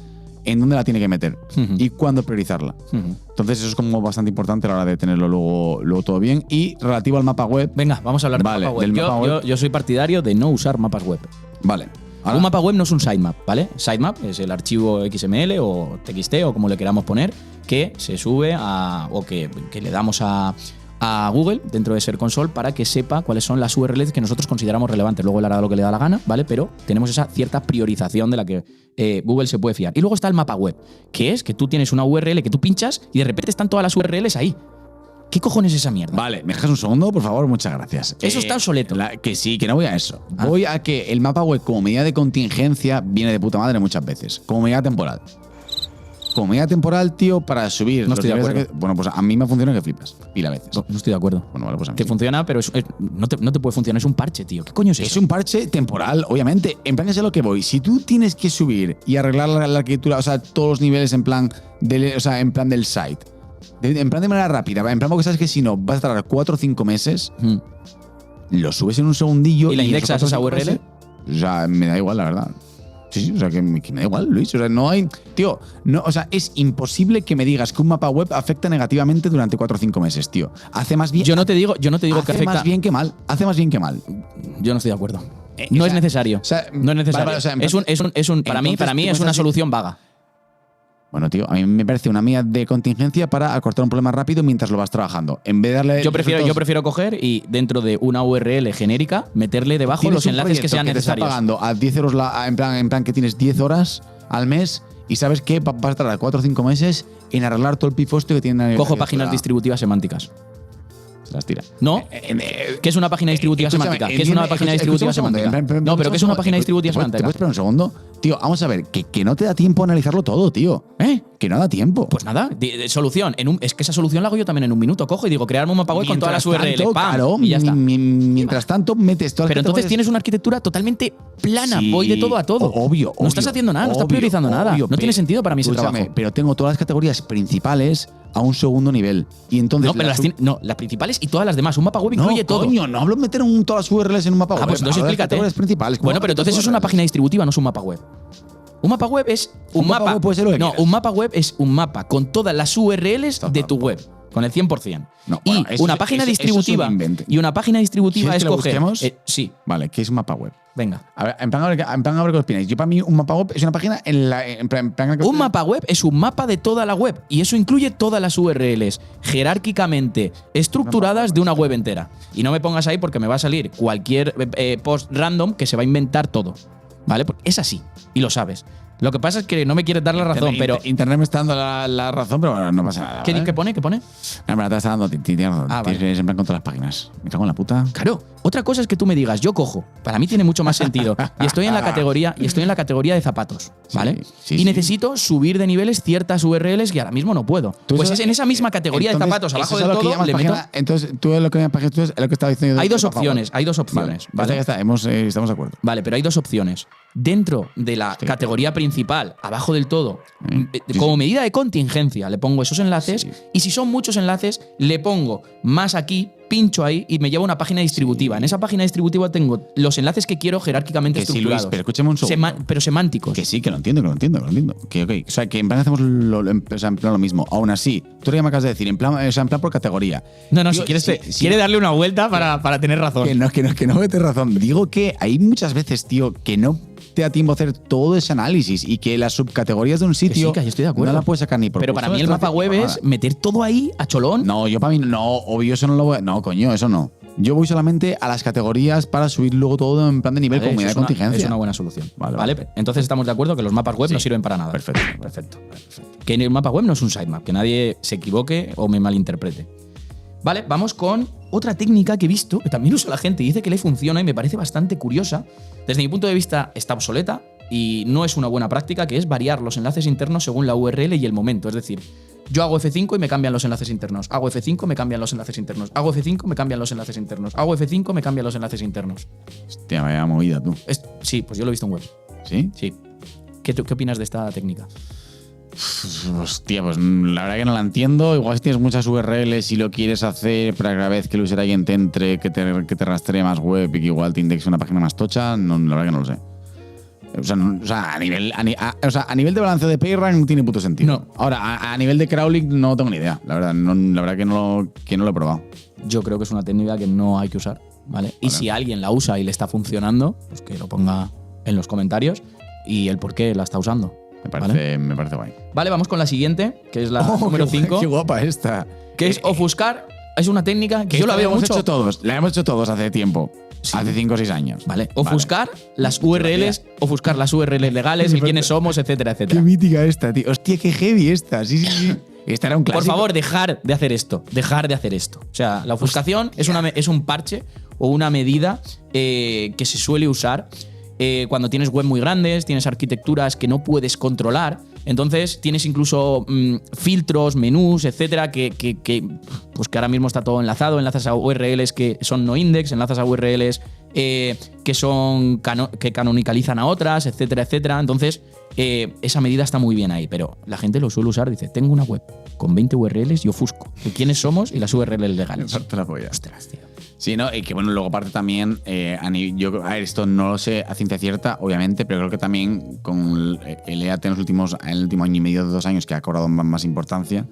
en dónde la tiene que meter y cuándo priorizarla. Entonces eso es como bastante importante a la hora de tenerlo luego todo bien. Y relativo al mapa web. Venga, vamos a hablar Vale, de mapa web. del mapa web. Yo soy partidario de no usar mapas web. Vale. Ahora, Un mapa web no es un sitemap, ¿vale? Sitemap es el archivo XML o TXT o como le queramos poner, que se sube o que le damos a Google dentro de Search Console para que sepa cuáles son las URLs que nosotros consideramos relevantes. Luego él hará lo que le da la gana, ¿vale? Pero tenemos esa cierta priorización de la que Google se puede fiar. Y luego está el mapa web, que es que tú tienes una URL que tú pinchas y de repente están todas las URLs ahí. ¿Qué cojones es esa mierda? Vale, ¿me dejas un segundo, por favor? Muchas gracias. Eso está obsoleto. Que sí, que no voy a eso. Voy a que el mapa web como medida de contingencia viene de puta madre muchas veces. Como medida temporal. Como medida temporal, tío, para subir. No estoy de acuerdo. Bueno, pues a mí me funciona que flipas. Pila veces. No estoy de acuerdo. Bueno, vale, pues a mí Que sí. funciona, pero no te puede funcionar. Es un parche, tío. ¿Qué coño es eso? Es un parche temporal, obviamente. En plan, es a lo que voy. Si tú tienes que subir y arreglar la arquitectura, o sea, todos los niveles en plan en plan del site, en plan de manera rápida, en plan porque sabes que si no vas a tardar 4 o 5 meses, lo subes en un segundillo ¿Y la en esos indexas 4 o esa 5 URL? meses, o sea, me da igual, la verdad. Sí, o sea, que me da igual, Luis. O sea, no hay. Tío, no, o sea, es imposible que me digas que un mapa web afecta negativamente durante 4 o 5 meses, tío. Hace más bien. Yo no te digo que hace afecta. más bien que mal. Hace más bien que mal. Yo no estoy de acuerdo. O No sea, es necesario. o sea, no es necesario. vale, o sea, para mí entonces, es una solución vaga. Bueno, tío, a mí me parece una medida de contingencia para acortar un problema rápido mientras lo vas trabajando. En vez de darle. Yo prefiero coger y dentro de una URL genérica meterle debajo Tienes los un enlaces que sean proyecto necesarios. Te está pagando a 10 euros en plan que tienes 10 horas al mes y sabes que vas a tardar 4 o 5 meses en arreglar todo el pifostio que tiene. Cojo páginas distributivas semánticas. Se las tira. ¿No? ¿Qué es una página distributiva semántica? ¿Qué es una página distributiva semántica? No, pero ¿qué es una página distributiva semántica? ¿Te puedes esperar un segundo? Tío, vamos a ver, que no te da tiempo a analizarlo todo, tío. Que no da tiempo. Pues nada, solución. Es que esa solución la hago yo también en un minuto. Cojo y digo, crearme un mapa web con todas las URLs. ¡Pam! Claro, y ya está. Mientras tanto, metes todas las Pero entonces categorías. tienes una arquitectura totalmente plana. Sí, Voy de todo a todo. Obvio. No estás haciendo nada, no estás priorizando nada. No tiene sentido para mí ese Escúchame, trabajo. pero tengo todas las categorías principales a un segundo nivel. Y entonces. No, pero las principales y todas las demás. Un mapa web incluye todo. Coño, no hablo de meter todas las URLs en un mapa web. Pues entonces Hablo de las explícate. categorías principales. Bueno, pero entonces es una página distributiva, no es un mapa web. Un mapa web es un mapa mapa. web puede ser lo que No, quieras. un mapa web es un mapa con todas las URLs de tu web. Con el 100%. No, Y bueno, eso una es- página eso es un distributiva. invento. Y una página distributiva ¿Quieres es que lo coger. busquemos? Sí, Vale, ¿qué es un mapa web? venga. A ver, en plan, a ver qué opináis. Yo, para mí, un mapa web es una página en plan Un mapa web es un mapa de toda la web y eso incluye todas las URLs jerárquicamente estructuradas de una web entera. Y no me pongas ahí porque me va a salir cualquier post random que se va a inventar todo. ¿Vale? Porque es así y lo sabes. Lo que pasa es que no me quieres dar la razón, pero. Internet me está dando la razón, pero bueno, no pasa nada. ¿Qué ¿vale? pone? ¿Qué pone? No, pero te está dando. Tienes razón. Ah, vale. Tienes en plan con todas las páginas. Me cago en la puta. Claro. Otra cosa es que tú me digas, yo cojo. Para mí tiene mucho más sentido. Y estoy en la categoría de zapatos, ¿vale? Sí, y sí. necesito subir de niveles ciertas URLs que ahora mismo no puedo. Pues es en esa misma categoría de Entonces, zapatos, abajo eso es del lo que todo, llamas le meto. página. Entonces, tú lo que llamas página, tú es lo que estaba diciendo. Hay del dos mapa opciones, web. hay dos opciones, ¿vale? Ya está, estamos de acuerdo. Vale, pero hay dos opciones. Dentro de la categoría principal, abajo del todo, como medida de contingencia, le pongo esos enlaces. Sí. Y si son muchos enlaces, le pongo más aquí, pincho ahí y me lleva a una página distributiva. En esa página distributiva tengo los enlaces que quiero jerárquicamente Que sí, estructurados. Luis, pero escúchame un segundo. Pero semánticos. Que sí, que lo entiendo. Que, ok. O sea, que en plan hacemos en plan lo mismo. Aún así, tú ya me acabas de decir, en plan por categoría. No, Tío, si quieres, sí, quiere darle una vuelta para tener razón. Que no me des razón. Digo que hay muchas veces, tío, que no te da tiempo a hacer todo ese análisis y que las subcategorías de un sitio que yo estoy de acuerdo. no la puedes sacar ni por Pero para gusto, mí el mapa web nada. es meter todo ahí a cholón. No, yo para mí no, obvio, eso no lo voy a. No, coño, eso no. Yo voy solamente a las categorías para subir luego todo en plan de nivel Vale, comunidad de eso es contingencia. Es una buena solución. Vale. Entonces estamos de acuerdo que los mapas web Sí. no sirven para nada. Perfecto. Que el mapa web no es un sitemap, que nadie se equivoque o me malinterprete. Vale, vamos con otra técnica que he visto, que también usa la gente y dice que le funciona y me parece bastante curiosa. Desde mi punto de vista está obsoleta y no es una buena práctica, que es variar los enlaces internos según la URL y el momento. Es decir, yo hago F5 y me cambian los enlaces internos. Hago F5, me cambian los enlaces internos. Hago F5, me cambian los enlaces internos. Hago F5, me cambian los enlaces internos. Hostia, vaya movida tú. Sí, pues yo lo he visto en web. ¿Sí? Sí. ¿Qué opinas de esta técnica? Hostia, pues la verdad que no la entiendo. Igual si tienes muchas URLs y lo quieres hacer para que cada vez que el usuario te entre, que te rastree más web y que igual te indexe una página más tocha, no, la verdad que no lo sé. A nivel de balanceo de PageRank no tiene puto sentido. No. Ahora, a nivel de crawling no tengo ni idea. La verdad que no lo he probado. Yo creo que es una técnica que no hay que usar, ¿vale? Y si alguien la usa y le está funcionando, pues que lo ponga en los comentarios y el por qué la está usando. Me parece guay. Vale, vamos con la siguiente, que es la número 5. Qué guapa esta. Que es ofuscar. Es una técnica que yo la veo mucho. La hemos hecho todos hace tiempo. Sí. Hace 5 o 6 años. Vale. Ofuscar las URLs, ofuscar las URLs legales, el quiénes somos, etcétera, etcétera. Qué mítica esta, tío. Hostia, qué heavy esta. Sí. Esta era un clásico. Por favor, dejar de hacer esto. Dejar de hacer esto. O sea, la ofuscación es un parche o una medida que se suele usar cuando tienes web muy grandes, tienes arquitecturas que no puedes controlar. Entonces tienes incluso filtros, menús, etcétera, que ahora mismo está todo enlazado. Enlazas a URLs que son no index, enlazas a URLs que canonicalizan a otras, etcétera, etcétera. Entonces, esa medida está muy bien ahí, pero la gente lo suele usar. Dice, tengo una web con 20 URLs y ofusco de quiénes somos y las URLs legales. Me parte la polla. Ostras, tío. Sí, ¿no? Y que bueno, luego aparte también, esto no lo sé a ciencia cierta, obviamente, pero creo que también con el EAT en el último año y medio, 2 años, que ha cobrado más importancia,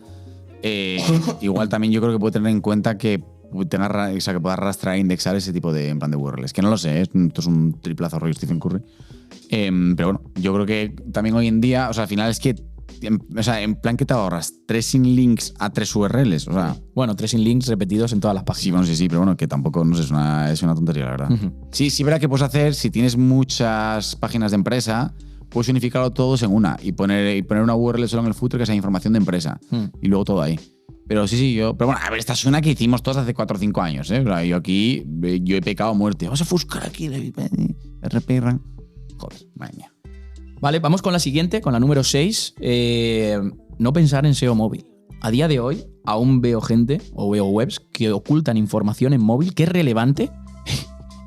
igual también yo creo que puede tener en cuenta que que pueda arrastrar e indexar ese tipo de, en plan de URLs. Que no lo sé, esto es un triplazo rollo Stephen Curry. Pero bueno, yo creo que también hoy en día, o sea, al final es que en plan que te ahorras 3 sin links a 3 URLs, o sea... Bueno, 3 sin links repetidos en todas las páginas. Sí, bueno, sí, pero bueno, que tampoco, no sé, es una tontería, la verdad. Uh-huh. Sí, verá que puedes hacer, si tienes muchas páginas de empresa, puedes unificarlo todos en una y poner una URL solo en el footer que sea información de empresa y luego todo ahí. Pero sí, pero bueno, a ver, esta es una que hicimos todos hace 4 o 5 años, ¿eh? O sea, yo he pecado a muerte. Vamos a buscar aquí RPRAN. Joder, madre mía. Vale, vamos con la siguiente, con la número 6. No pensar en SEO móvil. A día de hoy, aún veo gente o veo webs que ocultan información en móvil que es relevante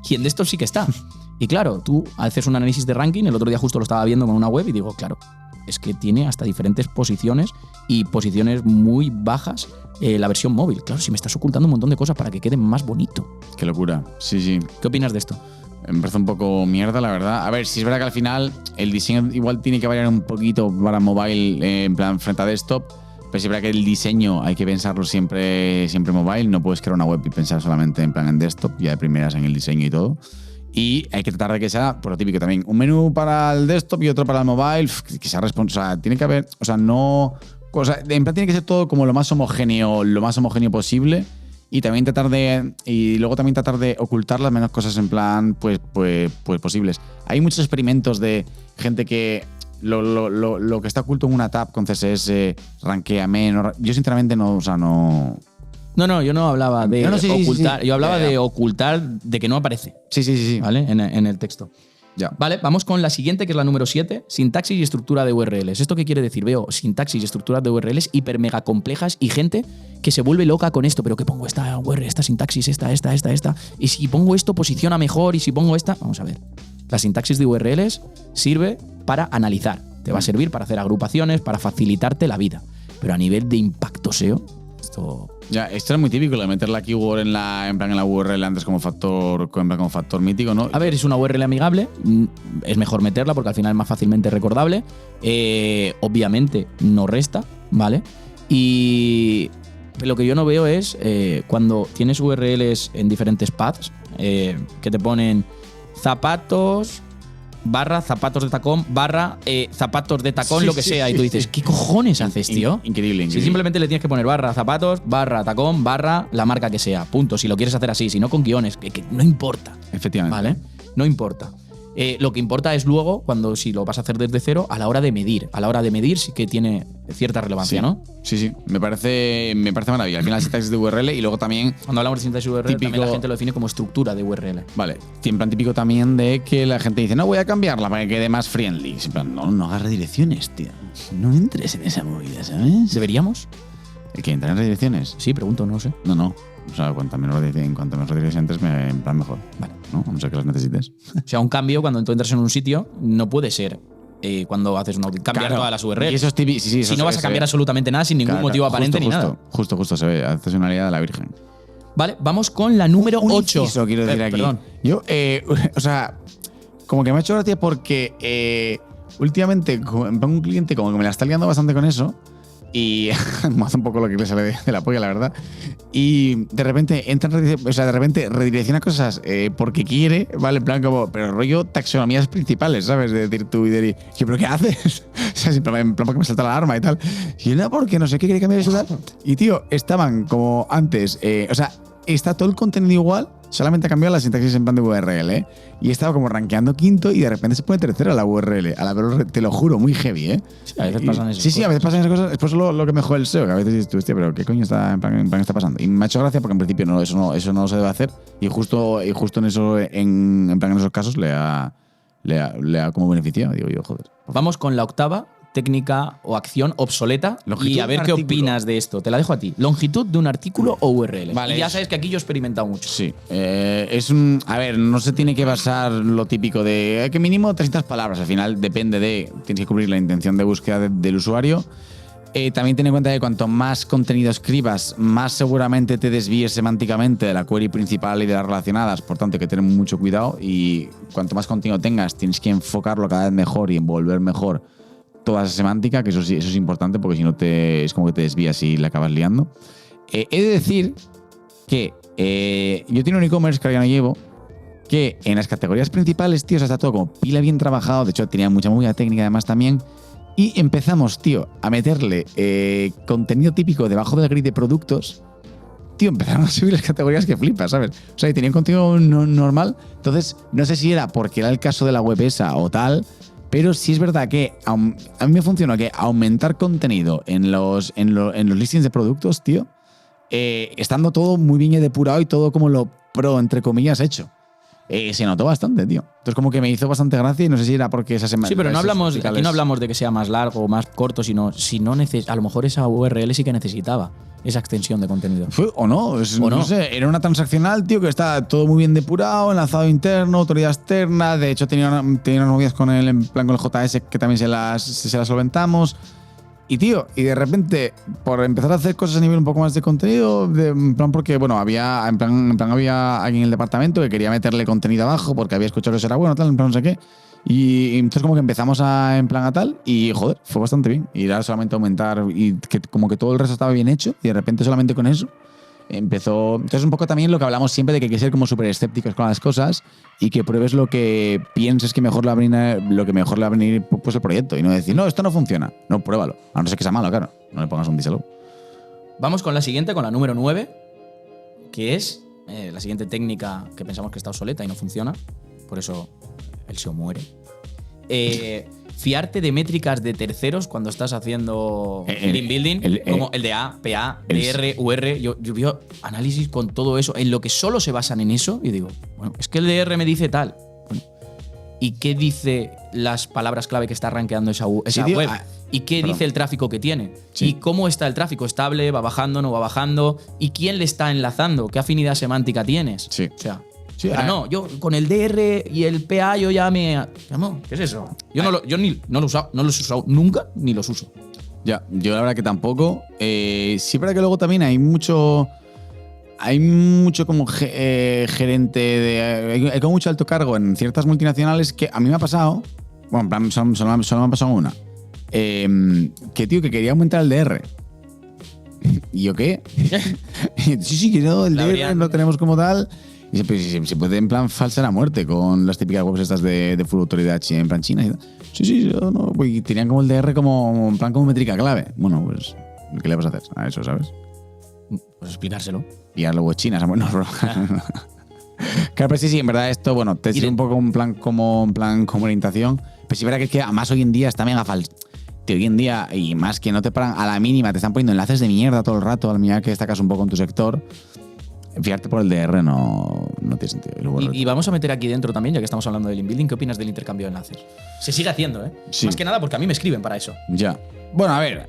y en desktop sí que está. Y claro, tú haces un análisis de ranking, el otro día justo lo estaba viendo con una web y digo, claro, es que tiene hasta diferentes posiciones y posiciones muy bajas la versión móvil. Claro, si me estás ocultando un montón de cosas para que quede más bonito. Qué locura. Sí. ¿Qué opinas de esto? Me parece un poco mierda, la verdad. A ver, si es verdad que al final el diseño igual tiene que variar un poquito para mobile, en plan frente a desktop, pero si es verdad que el diseño hay que pensarlo siempre mobile. No puedes crear una web y pensar solamente en plan en desktop, ya de primeras en el diseño y todo. Y hay que tratar de que sea, por lo típico también, un menú para el desktop y otro para el mobile, que sea responsable. O sea, tiene que haber, o sea, no... O sea, en plan tiene que ser todo como lo más homogéneo posible. Y luego también tratar de ocultar las menos cosas en plan, pues posibles. Hay muchos experimentos de gente que lo que está oculto en una tab con CSS rankea menos. Yo sinceramente no, o sea, no... No, yo no hablaba de ocultar. Sí. Yo hablaba de ocultar de que no aparece. Sí. ¿Vale? En el texto. Ya. Vale, vamos con la siguiente, que es la número 7. Sintaxis y estructura de URLs. ¿Esto qué quiere decir? Veo sintaxis y estructuras de URLs hiper mega complejas y gente que se vuelve loca con esto. Pero que pongo esta URL, esta sintaxis, esta. Y si pongo esto, posiciona mejor. Y si pongo esta... Vamos a ver. La sintaxis de URLs sirve para analizar. Te va a servir para hacer agrupaciones, para facilitarte la vida. Pero a nivel de impacto SEO, esto... Ya, esto es muy típico, de meter la keyword en la URL antes como factor mítico, ¿no? A ver, es una URL amigable, es mejor meterla porque al final es más fácilmente recordable. Obviamente no resta, ¿vale? Y lo que yo no veo es cuando tienes URLs en diferentes paths que te ponen zapatos /zapatos de tacón /zapatos de tacón, lo que sea, y tú dices, ¿qué cojones haces, tío? Increíble. Si simplemente le tienes que poner /zapatos /tacón /la marca que sea, punto. Si lo quieres hacer así, si no con guiones, que no importa. Efectivamente. ¿Vale? No importa. Lo que importa es luego, si lo vas a hacer desde cero, a la hora de medir. A la hora de medir sí que tiene cierta relevancia, sí. ¿no? Sí. Me parece maravilla. Al final sintaxis de URL y luego también... Cuando hablamos de sintaxis de URL, típico, también la gente lo define como estructura de URL. Vale. En plan típico también de que la gente dice, no, voy a cambiarla para que quede más friendly. En plan, no hagas redirecciones, tío. No entres en esa movida, ¿sabes? ¿Deberíamos? ¿El que entrar en redirecciones? Sí, pregunto, no sé. No. O sea, cuanto menos redirecciones, en plan mejor. Vale. ¿No? A no ser que las necesites. O sea, un cambio, cuando tú entras en un sitio, no puede ser cuando haces un audit. Cambiar todas las URLs. Y eso es si no vas a cambiar absolutamente nada sin ningún motivo aparente ni nada. Justo, se ve. Haces una liada de la Virgen. Vale, vamos con la número 8. Eso quiero decir aquí. Perdón. Yo, o sea, como que me ha hecho gracia porque últimamente un cliente como que me la está liando bastante con eso y me hace un poco lo que le sale de la polla, la verdad. Y de repente redirecciona cosas porque quiere, ¿vale? En plan como, pero rollo taxonomías principales, ¿sabes? De decir tú y de ¿pero qué haces? O sea, en plan porque me salta la alarma y tal. Y él, no, porque no sé qué quiere cambiar eso tal. Y tío, estaban como antes, o sea, está todo el contenido igual, solamente ha cambiado la sintaxis en plan de URL, ¿eh? Y estaba como rankeando quinto y de repente se pone tercera la URL. Te lo juro, muy heavy, ¿eh? Sí, a veces pasan esas cosas. Sí, a veces pasan esas cosas. Es por eso lo que me jode el SEO, que a veces dices tú, hostia, pero ¿qué coño está, en plan está pasando? Y me ha hecho gracia porque en principio eso no se debe hacer. Y justo en eso, en esos casos le ha como beneficiado. Digo yo, joder. Vamos con la octava. Técnica o acción obsoleta. Longitud y a ver qué opinas de esto. Te la dejo a ti. Longitud de un artículo o URL. Vale, y ya sabes que aquí yo he experimentado mucho. Sí. A ver, no se tiene que basar lo típico de que mínimo 300 palabras. Al final depende tienes que cubrir la intención de búsqueda del usuario. También ten en cuenta que cuanto más contenido escribas, más seguramente te desvíes semánticamente de la query principal y de las relacionadas. Por tanto, hay que tener mucho cuidado. Y cuanto más contenido tengas, tienes que enfocarlo cada vez mejor y envolver mejor toda esa semántica, que eso es importante porque si no es como que te desvías y la acabas liando. He de decir que yo tengo un e-commerce que ahora ya no llevo, que en las categorías principales, tío, está todo como pila bien trabajado. De hecho, tenía mucha movida técnica además también. Y empezamos, tío, a meterle contenido típico debajo del grid de productos. Tío, empezaron a subir las categorías que flipas, ¿sabes? O sea, que tenían contenido normal. Entonces, no sé si era porque era el caso de la web esa o tal. Pero sí es verdad que a mí me funcionó que aumentar contenido en los listings de productos, tío, estando todo muy bien depurado y todo como lo pro, entre comillas, hecho. Se notó bastante, tío. Entonces como que me hizo bastante gracia y no sé si era porque esa semana... Sí, pero aquí no hablamos de que sea más largo o más corto, sino a lo mejor esa URL sí que necesitaba esa extensión de contenido. ¿O no? No sé, era una transaccional, tío, que está todo muy bien depurado, enlazado interno, autoridad externa. De hecho, tenía unas novias con el JS que también se las solventamos. Y, tío, de repente, por empezar a hacer cosas a nivel un poco más de contenido, en plan porque, bueno, había alguien en el departamento que quería meterle contenido abajo porque había escuchado que eso era bueno, tal, en plan no sé qué. Y entonces como que empezamos en plan a tal y, joder, fue bastante bien. Y era solamente aumentar y que como que todo el resto estaba bien hecho y de repente solamente con eso empezó... Entonces un poco también lo que hablamos siempre de que hay que ser como súper escépticos con las cosas y que pruebes lo que pienses que mejor le va a venir pues el proyecto y no decir, no, esto no funciona. No, pruébalo. A no ser que sea malo, claro. No le pongas un díselo. Vamos con la siguiente, con la número 9, que es la siguiente técnica que pensamos que está obsoleta y no funciona. Por eso el SEO muere. Fiarte de métricas de terceros cuando estás haciendo link building, como el de A, PA, DR, UR. Yo veo análisis con todo eso, en lo que solo se basan en eso, y digo, bueno, es que el DR me dice tal. Bueno, ¿y qué dice las palabras clave que está rankeando esa web? ¿Y qué dice el tráfico que tiene? Sí. ¿Y cómo está el tráfico? ¿Estable? ¿Va bajando? ¿No va bajando? ¿Y quién le está enlazando? ¿Qué afinidad semántica tienes? Sí. O sea... Sí, pero no, yo con el DR y el PA yo ya me... ¿Qué es eso? Yo no los he usado nunca ni los uso. Ya, yo la verdad que tampoco. Sí, para que luego también hay mucho como gerente hay como mucho alto cargo en ciertas multinacionales que a mí me ha pasado, bueno, en plan, solo me ha pasado una, que tío, que quería aumentar el DR. ¿Y yo qué? sí, que no, el DR lo tenemos como tal. Y se puede en plan falsar a muerte con las típicas webs estas de full autoridad en plan China y tal. Sí, yo no, pues tenían como el DR como en plan como métrica clave. Bueno, pues ¿qué le vas a hacer a eso, sabes? Pues explicárselo. Y a las webs chinas, bueno, claro, pero sí, en verdad esto, bueno, te sirve un poco en plan como orientación. Pero sí, verdad que es que además hoy en día está mega falso. Hoy en día, y más que no te paran a la mínima, te están poniendo enlaces de mierda todo el rato, a la mínima que destacas un poco en tu sector. Fiarte por el DR no tiene sentido. Y vamos a meter aquí dentro también, ya que estamos hablando del link building, ¿qué opinas del intercambio de enlaces? Se sigue haciendo, ¿eh? Sí. Más que nada porque a mí me escriben para eso. Ya. Bueno, a ver,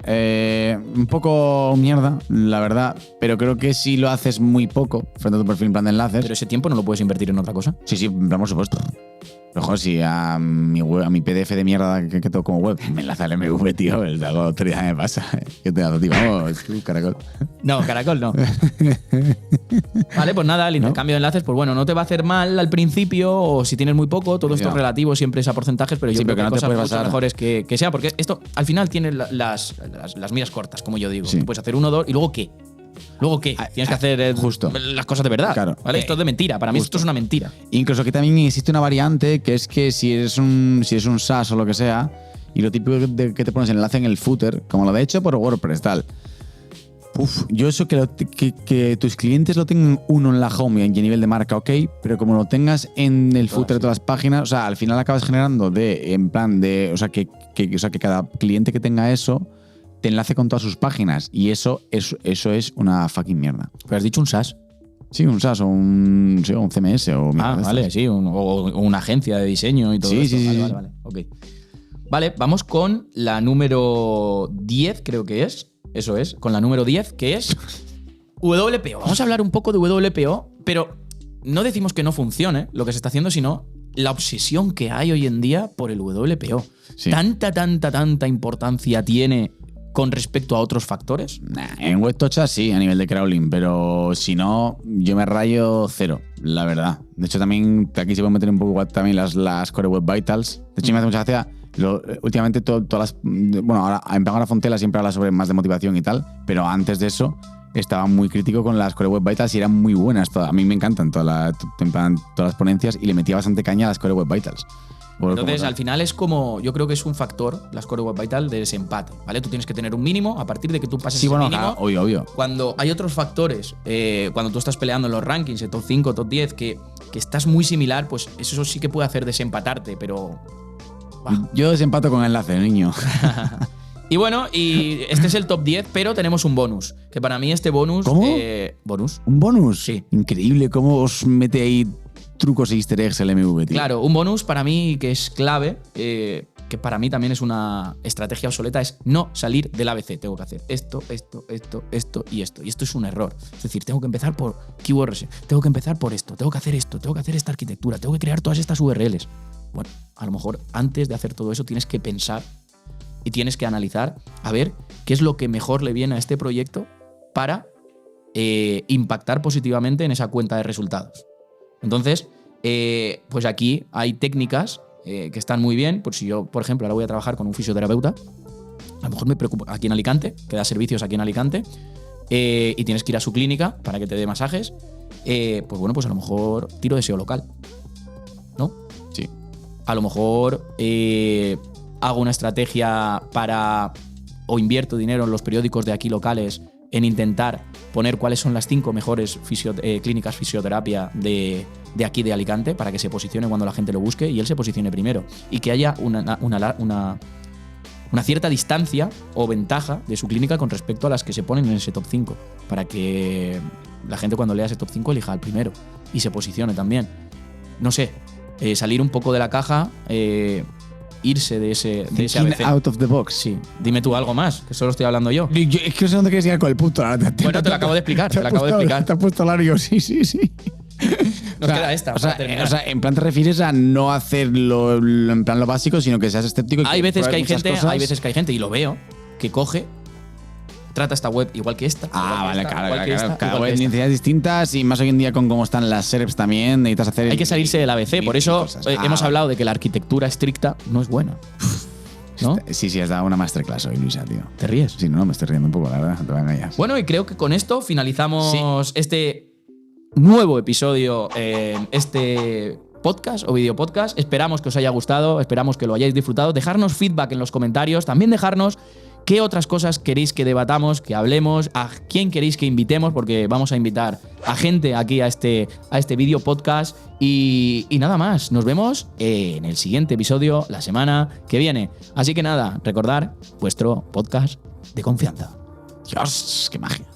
un poco mierda, la verdad, pero creo que si lo haces muy poco frente a tu perfil en plan de enlaces... Pero ese tiempo no lo puedes invertir en otra cosa. Sí, por supuesto. Pero joder, si a mi PDF de mierda que tengo como web me enlaza el MV, tío, algo autoridad me pasa. ¿Qué te hago, tío? Vamos, tú, Caracol. No, Caracol no. Vale, pues nada, el intercambio de enlaces, pues bueno, no te va a hacer mal al principio, o si tienes muy poco, todo esto es relativo, siempre es a porcentajes, pero yo creo que no te cosas puede mucho pasar. mejores que sea, porque esto al final tiene las miras cortas, como yo digo. Sí. Tú puedes hacer 1, 2 y luego ¿qué? ¿Luego qué? Tienes que hacer justo. las cosas de verdad. Claro. ¿Vale? Esto es de mentira. Para mí esto es una mentira. Incluso que también existe una variante que es que si es un SaaS o lo que sea, y lo típico que te pones el enlace en el footer, como lo de hecho por WordPress, tal. Yo eso que tus clientes lo tengan uno en la home y a nivel de marca, ok, pero como lo tengas en el footer de todas las páginas, o sea, al final acabas generando o sea, que cada cliente que tenga eso te enlace con todas sus páginas, y eso es una fucking mierda. Pero has dicho un SaaS. Sí, un SaaS o un CMS o mierda de Vale, estas. sí, o una agencia de diseño y todo Sí, esto. sí, sí. Vale. Ok. Vale, vamos con la número 10, creo que es. Eso es, con la número 10, que es WPO. Vamos a hablar un poco de WPO, pero no decimos que no funcione lo que se está haciendo, sino la obsesión que hay hoy en día por el WPO. Sí. Tanta importancia tiene con respecto a otros factores. Nah, en WebTocha sí, a nivel de crawling, pero si no, yo me rayo cero, la verdad. De hecho, también aquí se pueden meter un poco igual también las Core Web Vitals. De hecho, me hace mucha gracia. Últimamente todas las... Bueno, ahora Fontela siempre habla sobre más de motivación y tal, pero antes de eso estaba muy crítico con las Core Web Vitals y eran muy buenas. A mí me encantan todas las ponencias y le metía bastante caña a las Core Web Vitals. Entonces, al final es como, yo creo que es un factor, las Core Web Vital, de desempate, ¿vale? Tú tienes que tener un mínimo, a partir de que tú pases ese mínimo. Claro, obvio. Cuando hay otros factores, cuando tú estás peleando en los rankings, en top 5, top 10, que estás muy similar, pues eso sí que puede hacer desempatarte, pero... Yo desempato con enlace, niño. Y bueno, y este es el top 10, pero tenemos un bonus, que para mí este bonus... ¿Cómo? ¿Bonus? ¿Un bonus? Sí. Increíble cómo os mete ahí trucos e easter eggs el MV, tío. Claro, un bonus para mí que es clave, que para mí también es una estrategia obsoleta, es no salir del ABC. Tengo que hacer esto y esto. Y esto es un error. Es decir, tengo que empezar por keywords, tengo que empezar por esto, tengo que hacer esta arquitectura, tengo que crear todas estas URLs. Bueno, a lo mejor antes de hacer todo eso tienes que pensar y tienes que analizar a ver qué es lo que mejor le viene a este proyecto para impactar positivamente en esa cuenta de resultados. Entonces, pues aquí hay técnicas que están muy bien. Pues si yo, por ejemplo, ahora voy a trabajar con un fisioterapeuta, a lo mejor me preocupa aquí en Alicante, que da servicios aquí en Alicante, y tienes que ir a su clínica para que te dé masajes, pues bueno, pues a lo mejor tiro de SEO local, ¿no? Sí. A lo mejor hago una estrategia o invierto dinero en los periódicos de aquí locales en intentar poner cuáles son las 5 mejores clínicas fisioterapia de aquí de Alicante para que se posicione cuando la gente lo busque y él se posicione primero. Y que haya una cierta distancia o ventaja de su clínica con respecto a las que se ponen en ese top 5, para que la gente cuando lea ese top 5 elija al primero y se posicione también. No sé, salir un poco de la caja, irse de ese ABC. Out of the box. Sí. Dime tú algo más, que solo estoy hablando yo. Es que no sé dónde quieres llegar con el punto. Bueno, te lo acabo de explicar. Te has puesto largo, sí. Nos queda esta. O sea, en plan te refieres a no hacerlo en plan lo básico, sino que seas escéptico. Y hay veces que hay muchas gente, cosas. y lo veo, que coge, trata esta web igual que esta. Vale, claro. Cada web tiene necesidades distintas y más hoy en día con cómo están las SERPs también, necesitas hacer... Hay que salirse del ABC, por eso hemos hablado de que la arquitectura estricta no es buena. ¿No? Sí, has dado una masterclass hoy, Luisa, tío. ¿Te ríes? Sí, no, me estoy riendo un poco, la verdad, no te voy a engañar. Bueno, y creo que con esto finalizamos este nuevo episodio en este podcast o video podcast. Esperamos que os haya gustado, esperamos que lo hayáis disfrutado. Dejarnos feedback en los comentarios, también dejarnos qué otras cosas queréis que debatamos, que hablemos, a quién queréis que invitemos, porque vamos a invitar a gente aquí a este video podcast. Y nada más, nos vemos en el siguiente episodio la semana que viene. Así que nada, recordar vuestro podcast de confianza. Dios, qué magia.